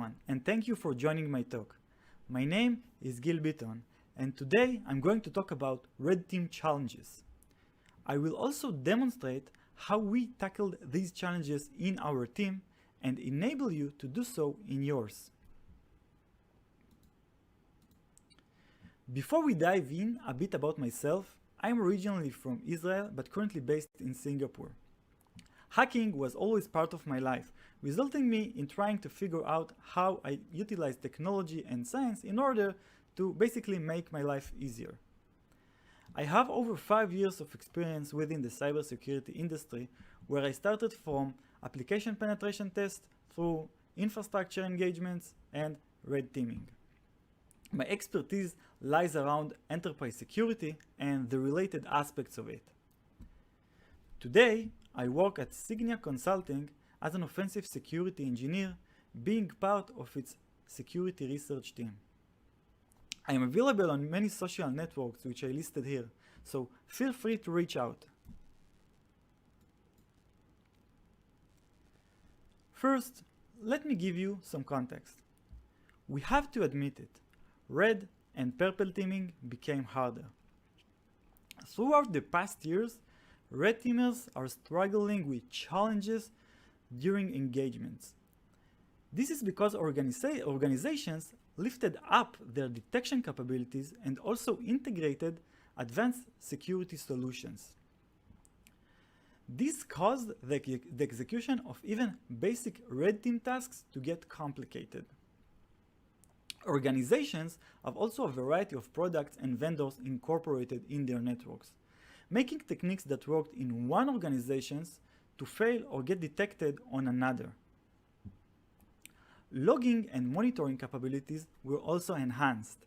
everyone, and thank you for joining my talk. My name is Biton, and today I'm going to talk about red team challenges. I will also demonstrate how we tackled these challenges in our team and enable you to do so in yours. Before we dive in a bit about myself, I'm originally from Israel but currently based in Singapore. Hacking was always part of my life, resulting me in trying to figure out how I utilize technology and science in order to basically make my life easier. I have over 5 years of experience within the cybersecurity industry, where I started from application penetration tests through infrastructure engagements and red teaming. My expertise lies around enterprise security and the related aspects of it. Today, I work at Signia Consulting as an offensive security engineer, being part of its security research team. I am available on many social networks which I listed here, so feel free to reach out. First, let me give you some context. We have to admit it, red and purple teaming became harder. Throughout the past years, red teamers are struggling with challenges during engagements. This is because organizations lifted up their detection capabilities and also integrated advanced security solutions. This caused the execution of even basic red team tasks to get complicated. Organizations have also a variety of products and vendors incorporated in their networks, making techniques that worked in one organization to fail or get detected on another. Logging and monitoring capabilities were also enhanced.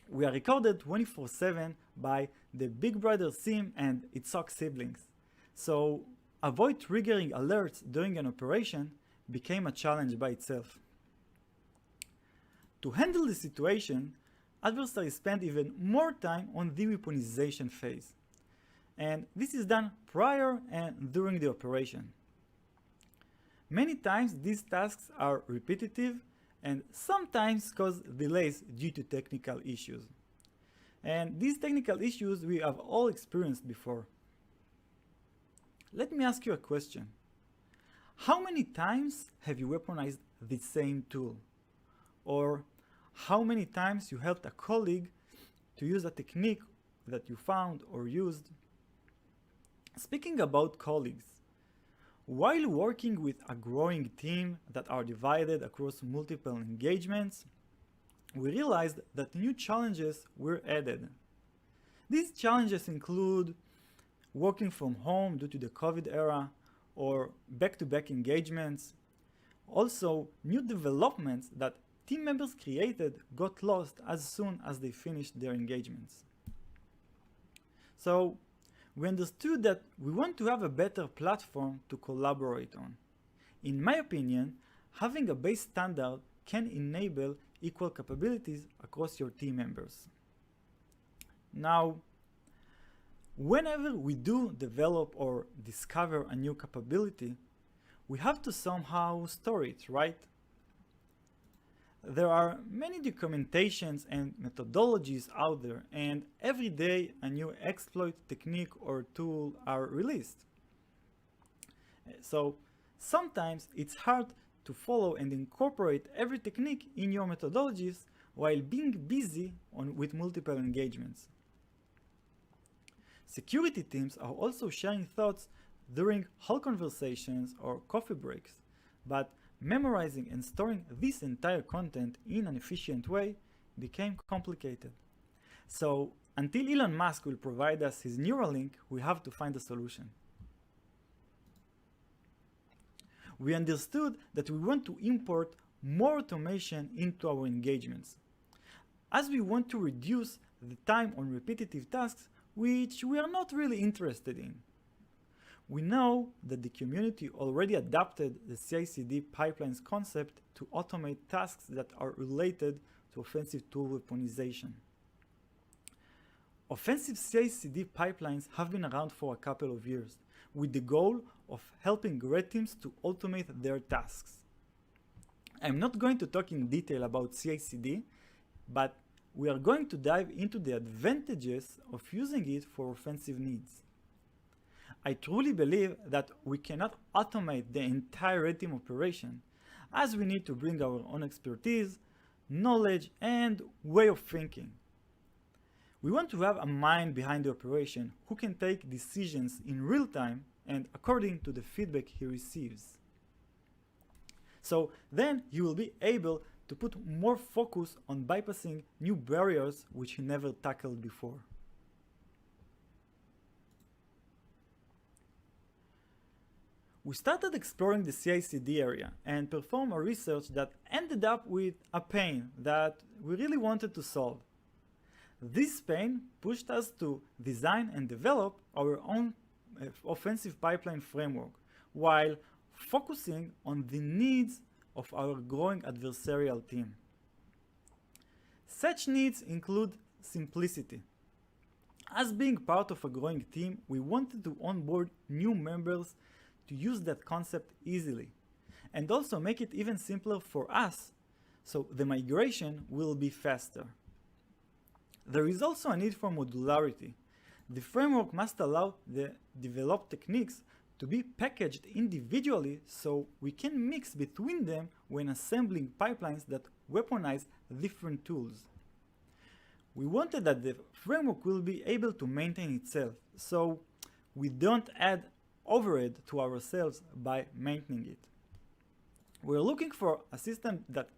We are recorded 24/7 by the Big Brother SIEM and its SOC siblings, so avoid triggering alerts during an operation became a challenge by itself. To handle the situation, adversaries spend even more time on the weaponization phase, and this is done prior and during the operation. Many times these tasks are repetitive and sometimes cause delays due to technical issues. And these technical issues we have all experienced before. Let me ask you a question. How many times have you weaponized the same tool? Or how many times you helped a colleague to use a technique that you found or used? Speaking about colleagues, while working with a growing team that are divided across multiple engagements, we realized that new challenges were added. These challenges include working from home due to the COVID era or back-to-back engagements. Also, new developments that team members created got lost as soon as they finished their engagements. So, we understood that we want to have a better platform to collaborate on. In my opinion, having a base standard can enable equal capabilities across your team members. Now, whenever we do develop or discover a new capability, we have to somehow store it, right? There are many documentations and methodologies out there, and every day a new exploit, technique, or tool are released. So sometimes it's hard to follow and incorporate every technique in your methodologies while being busy with multiple engagements. Security teams are also sharing thoughts during hall conversations or coffee breaks, but memorizing and storing this entire content in an efficient way became complicated. So until Elon Musk will provide us his Neuralink, we have to find a solution. We understood that we want to import more automation into our engagements, as we want to reduce the time on repetitive tasks which we are not really interested in. We know that the community already adopted the CI/CD pipelines concept to automate tasks that are related to offensive tool weaponization. Offensive CI/CD pipelines have been around for a couple of years, with the goal of helping red teams to automate their tasks. I'm not going to talk in detail about CI/CD, but we are going to dive into the advantages of using it for offensive needs. I truly believe that we cannot automate the entire red team operation, as we need to bring our own expertise, knowledge, and way of thinking. We want to have a mind behind the operation who can take decisions in real time and according to the feedback he receives. So then he will be able to put more focus on bypassing new barriers which he never tackled before. We started exploring the CI/CD area and performed a research that ended up with a pain that we really wanted to solve. This pain pushed us to design and develop our own offensive pipeline framework, while focusing on the needs of our growing adversarial team. Such needs include simplicity. As being part of a growing team, we wanted to onboard new members to use that concept easily, and also make it even simpler for us, so the migration will be faster. There is also a need for modularity. The framework must allow the developed techniques to be packaged individually so we can mix between them when assembling pipelines that weaponize different tools. We wanted that the framework will be able to maintain itself, so we don't add overhead to ourselves by maintaining it. We're looking for a system that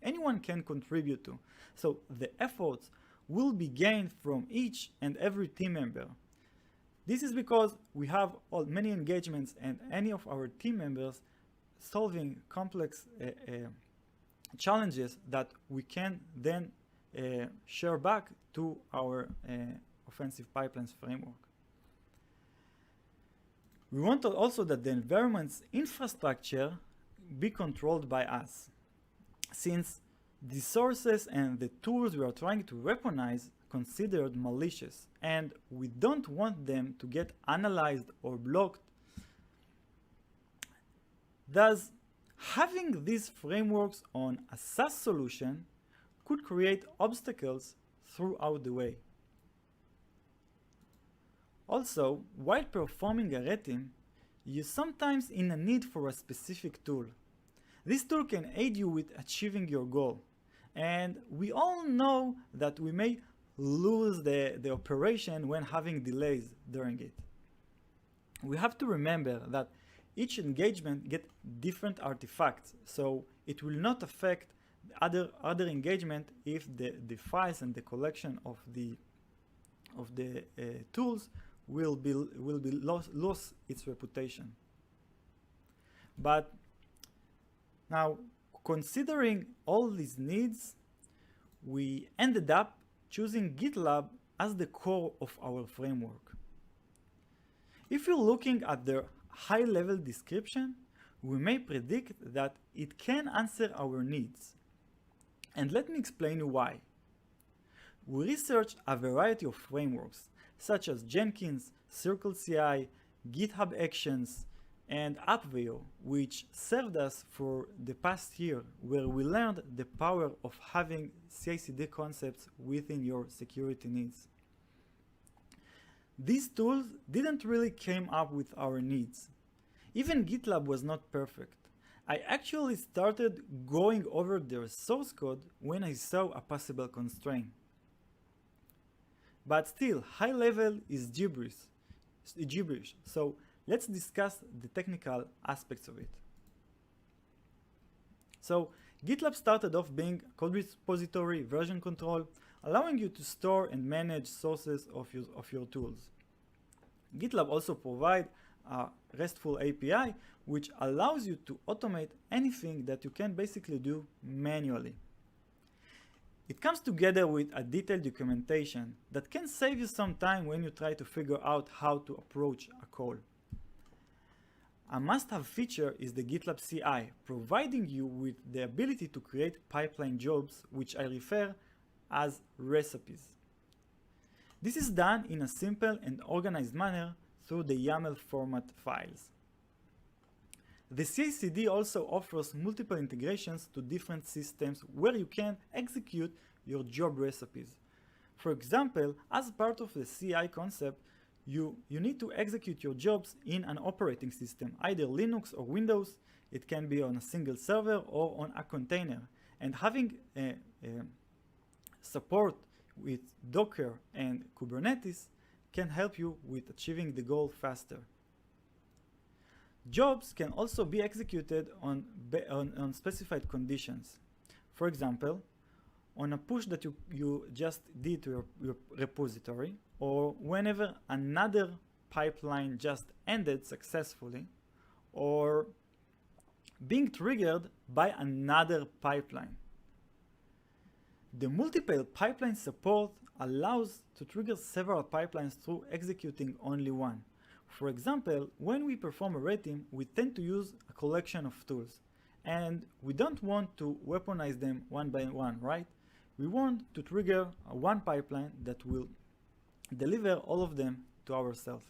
anyone can contribute to, so the efforts will be gained from each and every team member. This is because we have many engagements and any of our team members solving complex challenges that we can then share back to our offensive pipelines framework. We want also that the environment's infrastructure be controlled by us, since the sources and the tools we are trying to weaponize considered malicious, and we don't want them to get analyzed or blocked. Thus, having these frameworks on a SaaS solution could create obstacles throughout the way. Also, while performing a red team, you're sometimes in a need for a specific tool. This tool can aid you with achieving your goal, and we all know that we may lose the operation when having delays during it. We have to remember that each engagement gets different artifacts, so it will not affect other engagement if the files and the collection of the tools will be lose its reputation. But now, considering all these needs, we ended up choosing GitLab as the core of our framework. If you're looking at the high-level description, we may predict that it can answer our needs. And let me explain you why. We researched a variety of frameworks, such as Jenkins, CircleCI, GitHub Actions, and AppVeo, which served us for the past year, where we learned the power of having CI/CD concepts within your security needs. These tools didn't really come up with our needs. Even GitLab was not perfect. I actually started going over their source code when I saw a possible constraint. But still, high level is gibberish, so let's discuss the technical aspects of it. So, GitLab started off being a code repository, version control, allowing you to store and manage sources of your tools. GitLab also provides a RESTful API, which allows you to automate anything that you can basically do manually. It comes together with a detailed documentation that can save you some time when you try to figure out how to approach a call. A must-have feature is the GitLab CI, providing you with the ability to create pipeline jobs, which I refer as recipes. This is done in a simple and organized manner through the YAML format files. The CI/CD also offers multiple integrations to different systems where you can execute your job recipes. For example, as part of the CI concept, you need to execute your jobs in an operating system, either Linux or Windows. It can be on a single server or on a container. And having support with Docker and Kubernetes can help you with achieving the goal faster. Jobs can also be executed on specified conditions. For example, on a push that you just did to your repository, or whenever another pipeline just ended successfully, or being triggered by another pipeline. The multiple pipeline support allows to trigger several pipelines through executing only one. For example, when we perform a red team, we tend to use a collection of tools, and we don't want to weaponize them one by one, right? We want to trigger one pipeline that will deliver all of them to ourselves.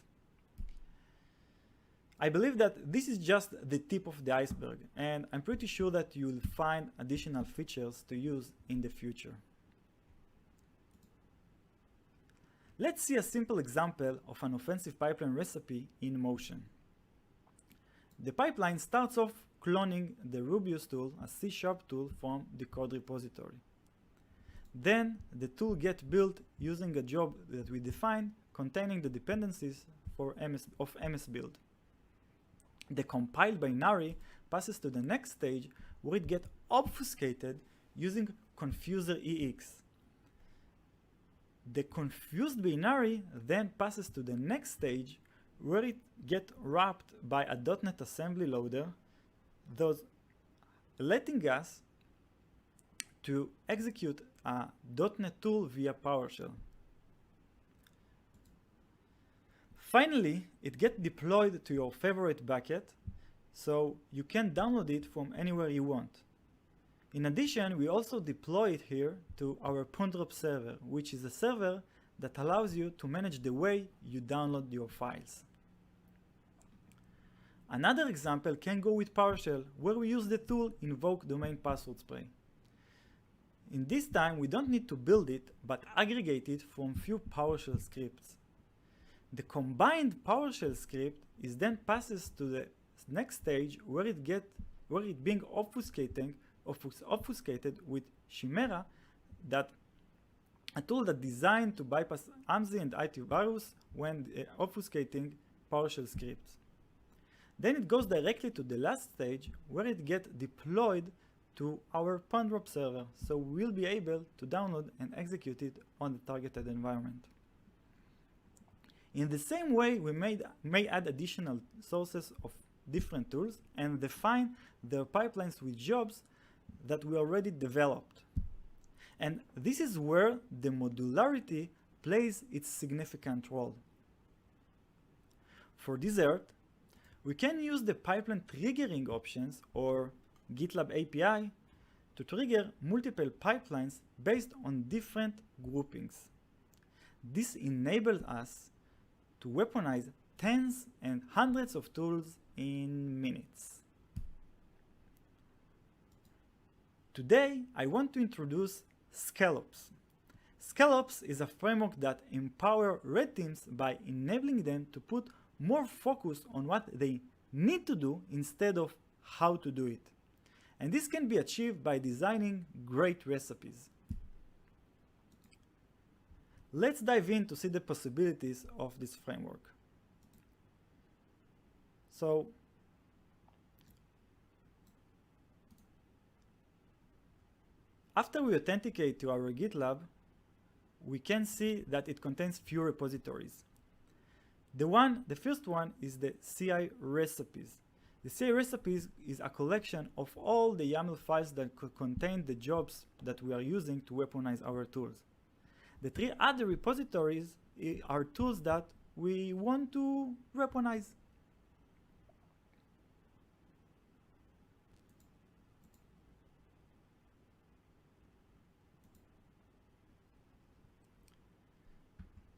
I believe that this is just the tip of the iceberg, and I'm pretty sure that you'll find additional features to use in the future. Let's see a simple example of an offensive pipeline recipe in motion. The pipeline starts off cloning the Rubius tool, a C# tool from the code repository. Then the tool gets built using a job that we define containing the dependencies of MS build. The compiled binary passes to the next stage where it gets obfuscated using confuser EX. The confused binary then passes to the next stage where it gets wrapped by a .NET assembly loader, thus letting us to execute a .NET tool via PowerShell. Finally, it gets deployed to your favorite bucket, so you can download it from anywhere you want. In addition, we also deploy it here to our Pondrop server, which is a server that allows you to manage the way you download your files. Another example can go with PowerShell, where we use the tool invoke domain password spray. In this time, we don't need to build it, but aggregate it from few PowerShell scripts. The combined PowerShell script is then passes to the next stage where it being obfuscated with Chimera, that a tool that designed to bypass AMSI and antivirus when obfuscating PowerShell scripts. Then it goes directly to the last stage where it gets deployed to our Pondrop server, so we'll be able to download and execute it on the targeted environment. In the same way, we may add additional sources of different tools and define their pipelines with jobs that we already developed. And this is where the modularity plays its significant role. For dessert, we can use the pipeline triggering options or GitLab API to trigger multiple pipelines based on different groupings. This enables us to weaponize tens and hundreds of tools in minutes. Today, I want to introduce Scallops. Scallops is a framework that empowers red teams by enabling them to put more focus on what they need to do instead of how to do it. And this can be achieved by designing great recipes. Let's dive in to see the possibilities of this framework. So, after we authenticate to our GitLab, we can see that it contains few repositories. The first one is the CI recipes. The CI recipes is a collection of all the YAML files that contain the jobs that we are using to weaponize our tools. The three other repositories are tools that we want to weaponize.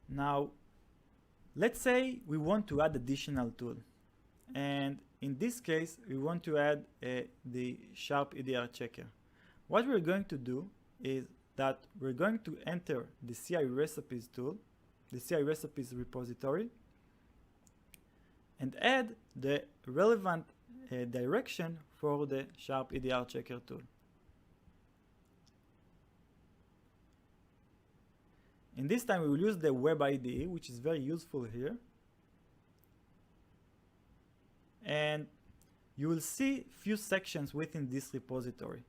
Now, let's say we want to add additional tool, and in this case we want to add the sharp EDR checker. What we're going to do is that we're going to enter the CI recipes tool, the CI recipes repository, and add the relevant direction for the sharp EDR checker tool. In this time we will use the web IDE, which is very useful here. And you will see few sections within this repository.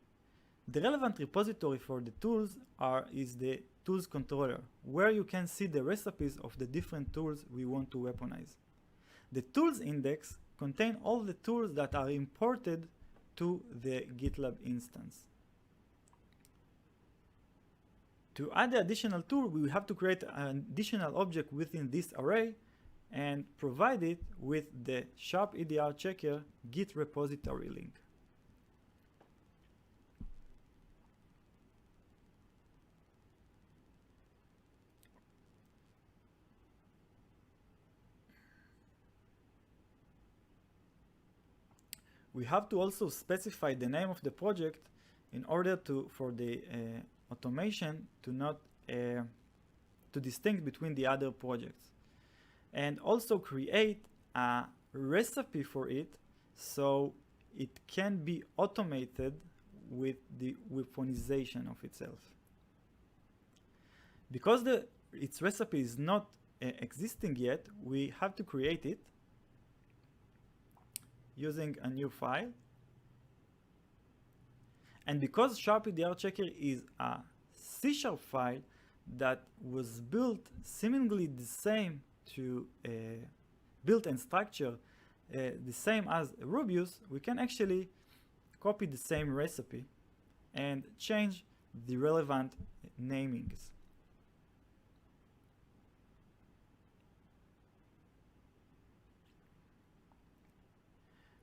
The relevant repository for the tools is the tools controller, where you can see the recipes of the different tools we want to weaponize. The tools index contains all the tools that are imported to the GitLab instance. To add the additional tool, we will have to create an additional object within this array and provide it with the sharp EDR checker Git repository link. We have to also specify the name of the project in order for the automation to distinguish between the other projects, and also create a recipe for it so it can be automated with the weaponization of itself. Because its recipe is not existing yet, we have to create it using a new file. And because sharp EDR checker is a C# file that was built seemingly the same to built and structure the same as Rubius, we can actually copy the same recipe and change the relevant namings.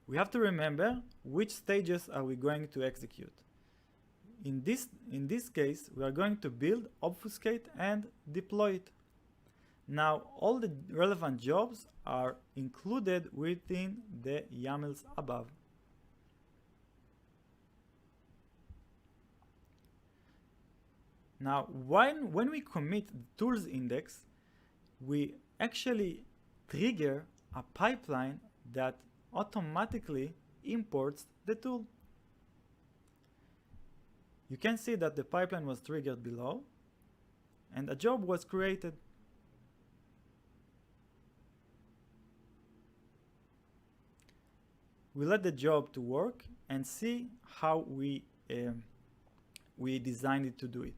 We have to remember which stages are we going to execute. In this case, we are going to build, obfuscate, and deploy it. Now, all the relevant jobs are included within the YAMLs above. Now, when we commit the tools index, we actually trigger a pipeline that automatically imports the tool. You can see that the pipeline was triggered below and a job was created. We let the job to work and see how we designed it to do it.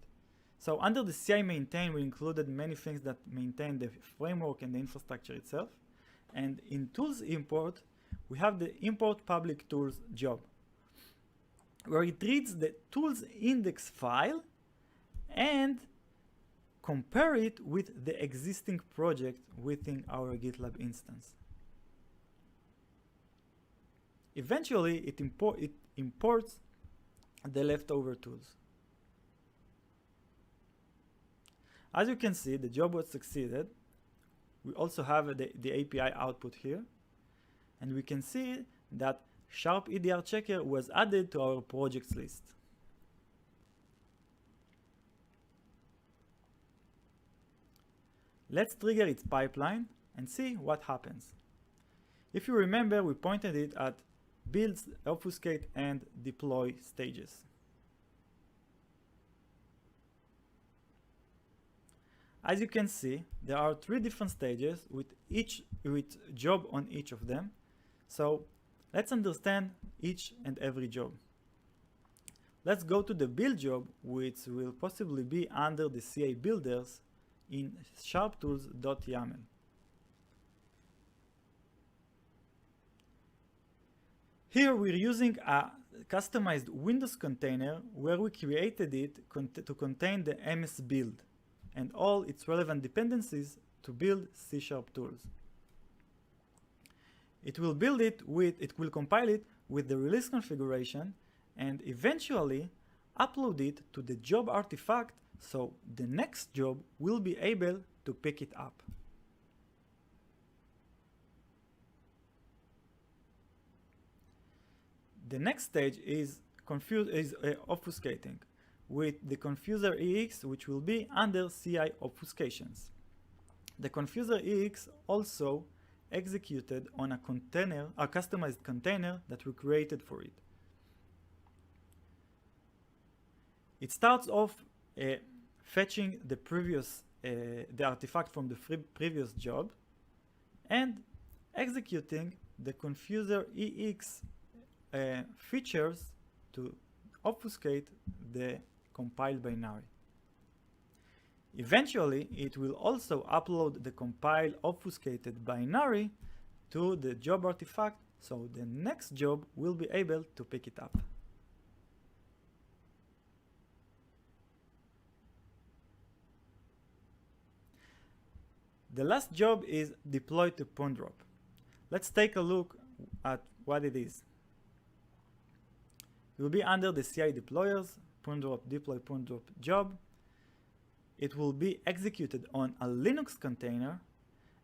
So under the CI maintain, we included many things that maintain the framework and the infrastructure itself. And in tools import, we have the import public tools job, where it reads the tools index file and compare it with the existing project within our GitLab instance. Eventually, it imports the leftover tools. As you can see, the job was succeeded. We also have the API output here, and we can see that sharp EDR checker was added to our projects list. Let's trigger its pipeline and see what happens. If you remember, we pointed it at build, obfuscate, and deploy stages. As you can see, there are 3 different stages with job on each of them. So let's understand each and every job. Let's go to the build job, which will possibly be under the CA builders in sharptools.yaml. Here we're using a customized Windows container where we created it to contain the MS build and all its relevant dependencies to build C# tools. It will compile it with the release configuration and eventually upload it to the job artifact so the next job will be able to pick it up. The next stage is obfuscating with the confuser EX, which will be under CI obfuscations. The confuser EX also executed on a container, a customized container that we created for it. It starts off fetching the artifact from the previous job and executing the confuser EX features to obfuscate the compiled binary. Eventually, it will also upload the compiled obfuscated binary to the job artifact, so the next job will be able to pick it up. The last job is deploy to PwnDrop. Let's take a look at what it is. It will be under the CI deployers, PwnDrop deploy PwnDrop job. It will be executed on a Linux container,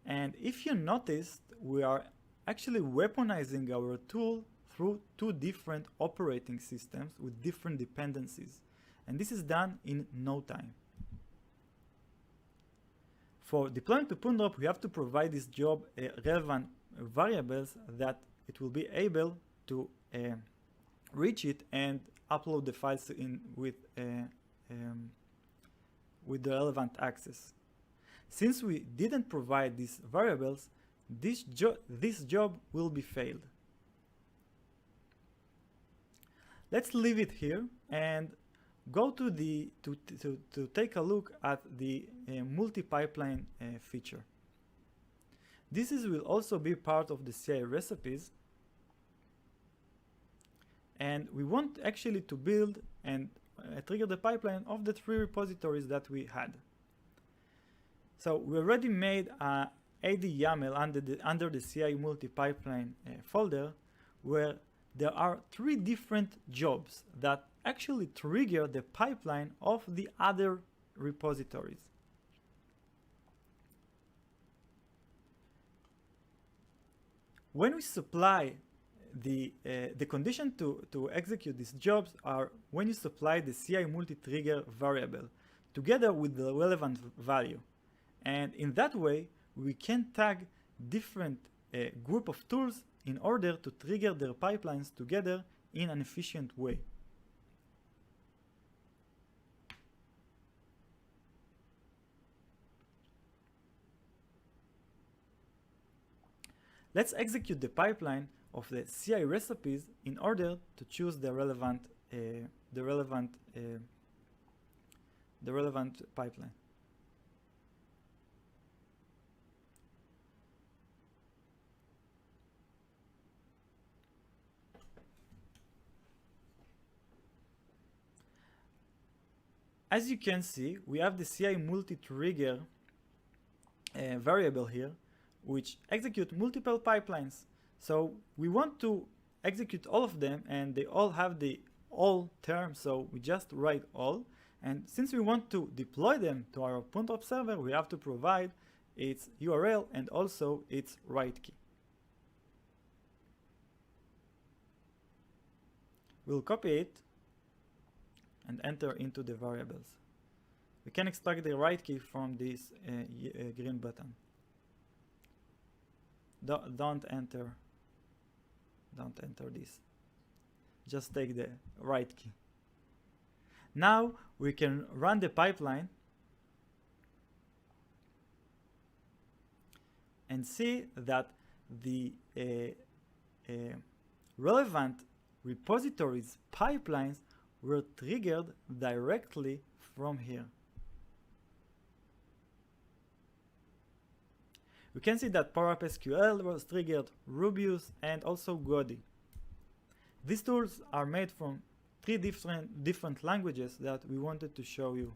and if you noticed, we are actually weaponizing our tool through two different operating systems with different dependencies, and this is done in no time. For deploying to PwnDrop, we have to provide this job relevant variables that it will be able to reach it and upload the files in with the relevant access. Since we didn't provide these variables, this job will be failed. Let's leave it here and go to take a look at the multi-pipeline feature. This will also be part of the CI recipes, and we want actually to build and trigger the pipeline of the 3 repositories that we had. So we already made a AD YAML under the CI multi-pipeline folder, where there are 3 different jobs that actually trigger the pipeline of the other repositories. When we supply the condition to execute these jobs are when you supply the CI multi-trigger variable together with the relevant value, and in that way we can tag different group of tools in order to trigger their pipelines together in an efficient way. Let's execute the pipeline of the CI recipes in order to choose the relevant pipeline. As you can see, we have the CI multi-trigger variable here, which execute multiple pipelines. So we want to execute all of them, and they all have the all term, so we just write all. And since we want to deploy them to our PwnDrop server, we have to provide its URL and also its write key. We'll copy it and enter into the variables. We can extract the write key from this green button. Don't enter this. Just take the write key. Now we can run the pipeline and see that the relevant repositories pipelines were triggered directly from here. We can see that PowerUp SQL was triggered, Rubius, and also Godi. These tools are made from 3 different languages that we wanted to show you.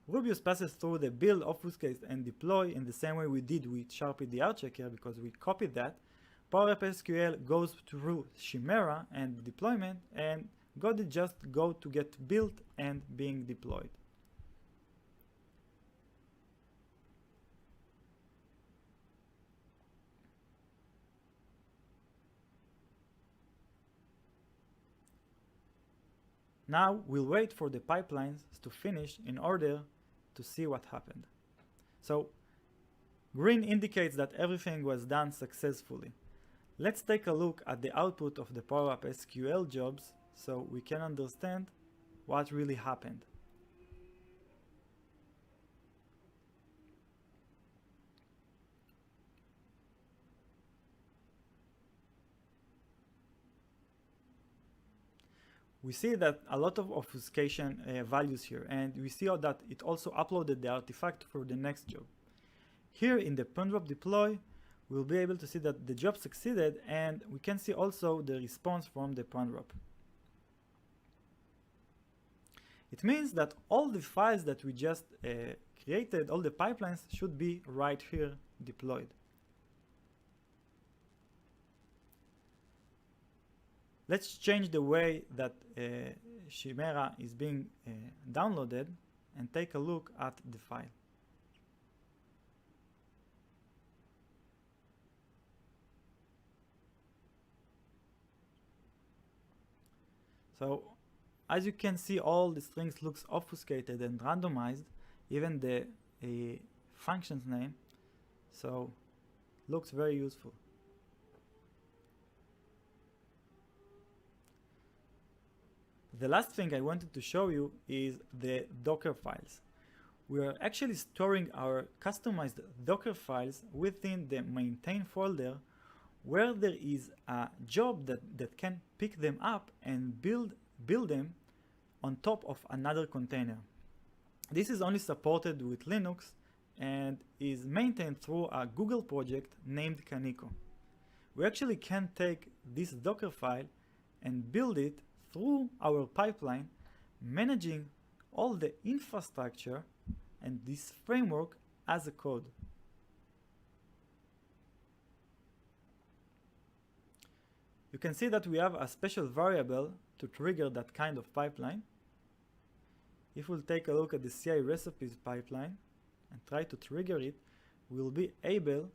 Rubius passes through the build, obfuscate, and deploy in the same way we did with sharpie checker because we copied that. PowerUp SQL goes through Chimera and deployment, and Godi just go to get built and being deployed. Now we'll wait for the pipelines to finish in order to see what happened. So green indicates that everything was done successfully. Let's take a look at the output of the Power Up SQL jobs so we can understand what really happened. We see that a lot of obfuscation values here, and we see that it also uploaded the artifact for the next job. Here in the PwnDrop deploy, we'll be able to see that the job succeeded, and we can see also the response from the PwnDrop. It means that all the files that we just created, all the pipelines, should be right here deployed. Let's change the way that Chimera is being downloaded and take a look at the file. So as you can see, all the strings looks obfuscated and randomized, even the function's name, so looks very useful. The last thing I wanted to show you is the Docker files. We are actually storing our customized Docker files within the maintain folder, where there is a job that can pick them up and build them on top of another container. This is only supported with Linux and is maintained through a Google project named Kaniko. We actually can take this Docker file and build it through our pipeline, managing all the infrastructure and this framework as a code. You can see that we have a special variable to trigger that kind of pipeline. If we'll take a look at the CI recipes pipeline and try to trigger it, we'll be able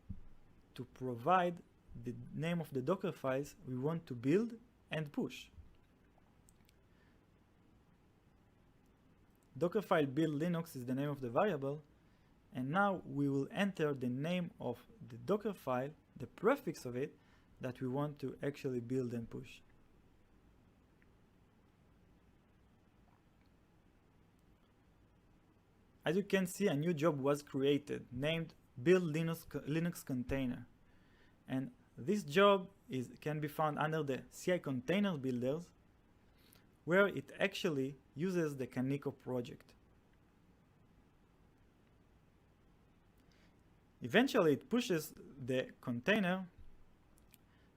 to provide the name of the Docker files we want to build and push. Dockerfile build Linux is the name of the variable, and now we will enter the name of the Docker file, the prefix of it, that we want to actually build and push. As you can see, a new job was created named Build Linux Container, and this job can be found under the CI Container Builders, where it actually uses the Kaniko project. Eventually, it pushes the container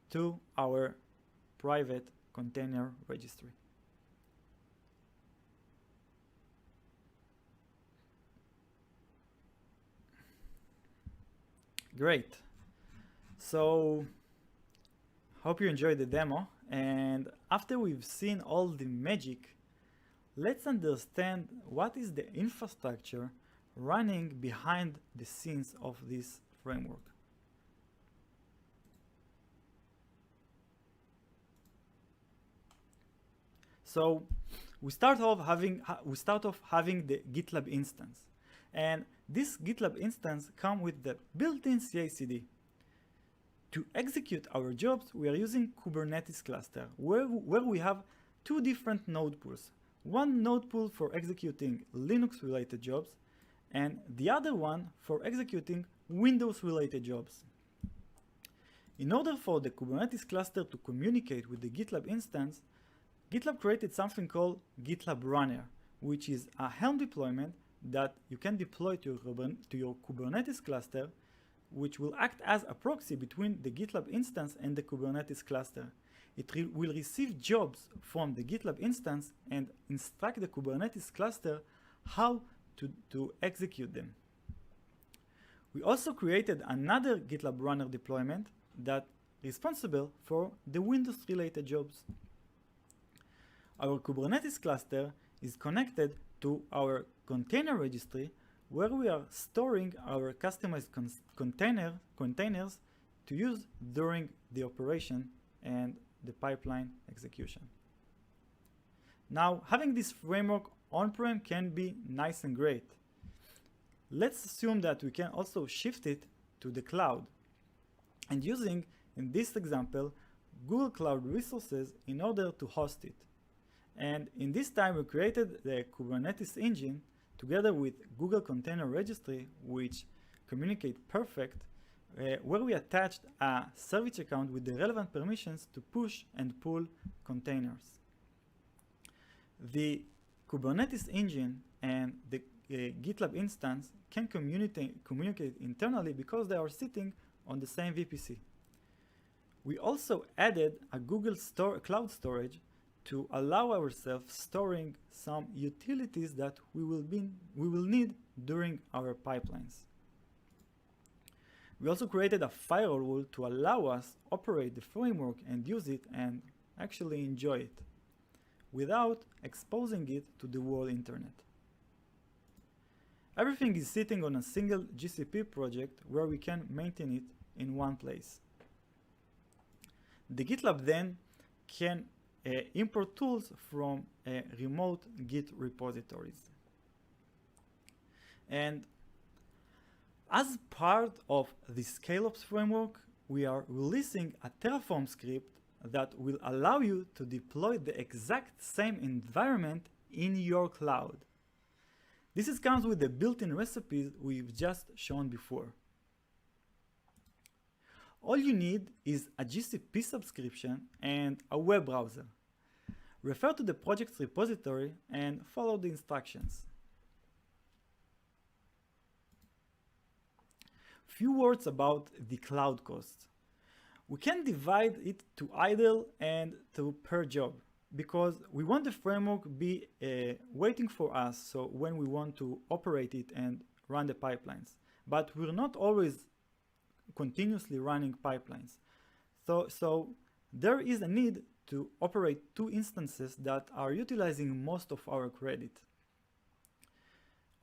to our private container registry. Great. So, hope you enjoyed the demo. And after we've seen all the magic, let's understand what is the infrastructure running behind the scenes of this framework. So we start off having the GitLab instance, and this GitLab instance comes with the built-in CI/CD. To execute our jobs, we are using Kubernetes cluster, where we have two different node pools. One node pool for executing Linux-related jobs, and the other one for executing Windows-related jobs. In order for the Kubernetes cluster to communicate with the GitLab instance, GitLab created something called GitLab Runner, which is a Helm deployment that you can deploy to your Kubernetes cluster, which will act as a proxy between the GitLab instance and the Kubernetes cluster. It will receive jobs from the GitLab instance and instruct the Kubernetes cluster how to execute them. We also created another GitLab Runner deployment that is responsible for the Windows-related jobs. Our Kubernetes cluster is connected to our container registry, where we are storing our customized containers to use during the operation and the pipeline execution. Now, having this framework on-prem can be nice and great. Let's assume that we can also shift it to the cloud, and using, in this example, Google Cloud resources in order to host it. And in this time, we created the Kubernetes engine together with Google Container Registry, which communicate perfect, where we attached a service account with the relevant permissions to push and pull containers. The Kubernetes engine and the GitLab instance can communicate internally because they are sitting on the same VPC. We also added a Google Cloud Storage to allow ourselves storing some utilities that we will need during our pipelines. We also created a firewall to allow us operate the framework and use it and actually enjoy it without exposing it to the world internet. Everything is sitting on a single GCP project where we can maintain it in one place. The GitLab then can import tools from remote Git repositories. And as part of the Scallops framework, we are releasing a Terraform script that will allow you to deploy the exact same environment in your cloud. This comes with the built-in recipes we've just shown before. All you need is a GCP subscription and a web browser. Refer to the project's repository and follow the instructions. Few words about the cloud cost. We can divide it to idle and to per job because we want the framework be waiting for us, so when we want to operate it and run the pipelines. But we're not always continuously running pipelines. So there is a need to operate two instances that are utilizing most of our credit.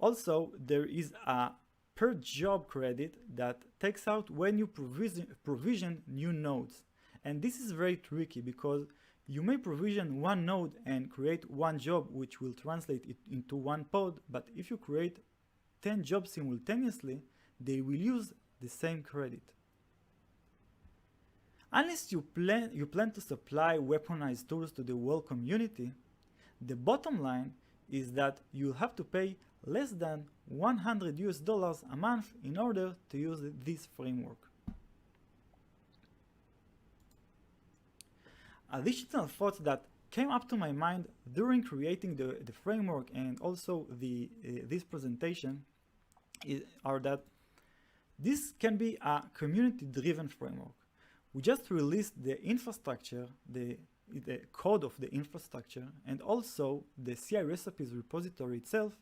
Also, there is a per job credit that takes out when you provision new nodes. And this is very tricky because you may provision one node and create one job which will translate it into one pod, but if you create 10 jobs simultaneously, they will use the same credit. Unless you plan to supply weaponized tools to the world community, the bottom line is that you'll have to pay less than $100 a month in order to use this framework. Additional thoughts that came up to my mind during creating the framework and also this presentation are that this can be a community-driven framework. We just released the infrastructure, the code of the infrastructure, and also the CI recipes repository itself,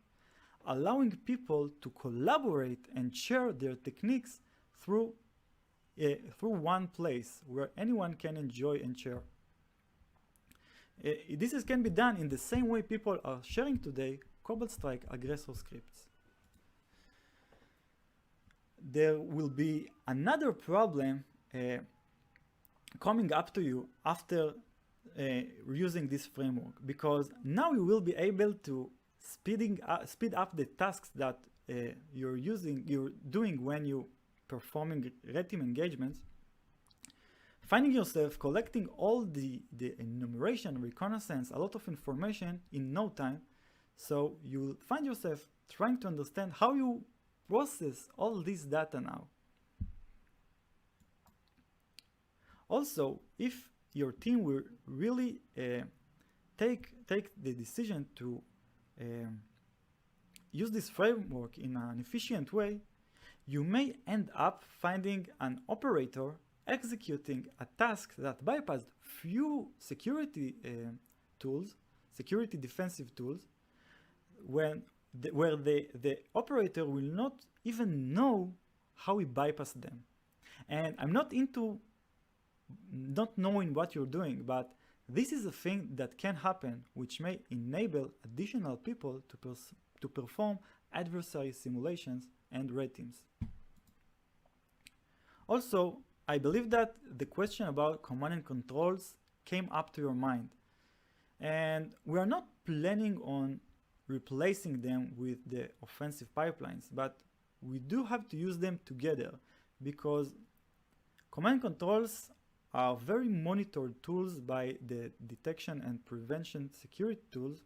allowing people to collaborate and share their techniques through one place where anyone can enjoy and share. This can be done in the same way people are sharing today Cobalt Strike aggressor scripts. There will be another problem coming up to you after using this framework, because now you will be able to speed up the tasks that you're doing when you performing red team engagements, finding yourself collecting all the enumeration, reconnaissance, a lot of information in no time. So you find yourself trying to understand how you process all this data now. Also, if your team will really take the decision to use this framework in an efficient way, you may end up finding an operator executing a task that bypassed few security tools, security defensive tools, where the operator will not even know how he bypassed them. And I'm not into not knowing what you're doing, but this is a thing that can happen, which may enable additional people to perform adversary simulations and red teams. Also, I believe that the question about command and controls came up to your mind. And we are not planning on replacing them with the offensive pipelines, but we do have to use them together because command controls are very monitored tools by the detection and prevention security tools,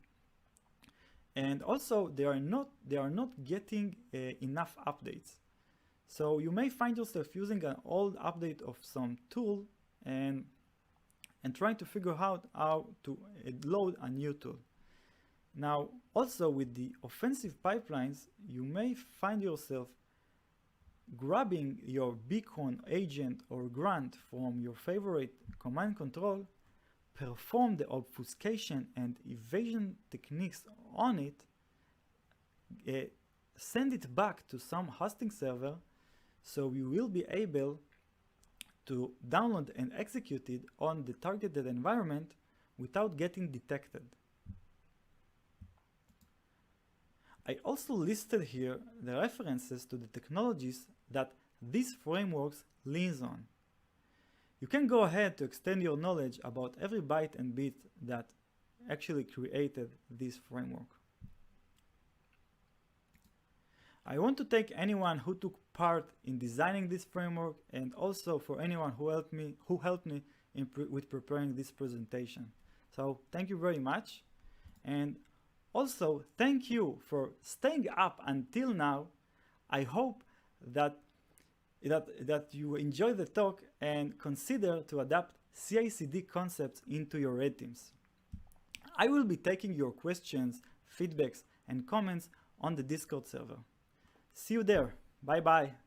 and also they are not getting enough updates. So you may find yourself using an old update of some tool and trying to figure out how to load a new tool. Now, also with the offensive pipelines, you may find yourself grabbing your beacon, agent, or grunt from your favorite command control, perform the obfuscation and evasion techniques on it, send it back to some hosting server, so you will be able to download and execute it on the targeted environment without getting detected. I also listed here the references to the technologies that these frameworks leans on. You can go ahead to extend your knowledge about every byte and bit that actually created this framework. I want to thank anyone who took part in designing this framework, and also for anyone who helped me with preparing this presentation. So thank you very much, and also thank you for staying up until now. I hope that you enjoy the talk and consider to adapt CI/CD concepts into your red teams. I will be taking your questions, feedbacks, and comments on the Discord server. See you there. Bye bye.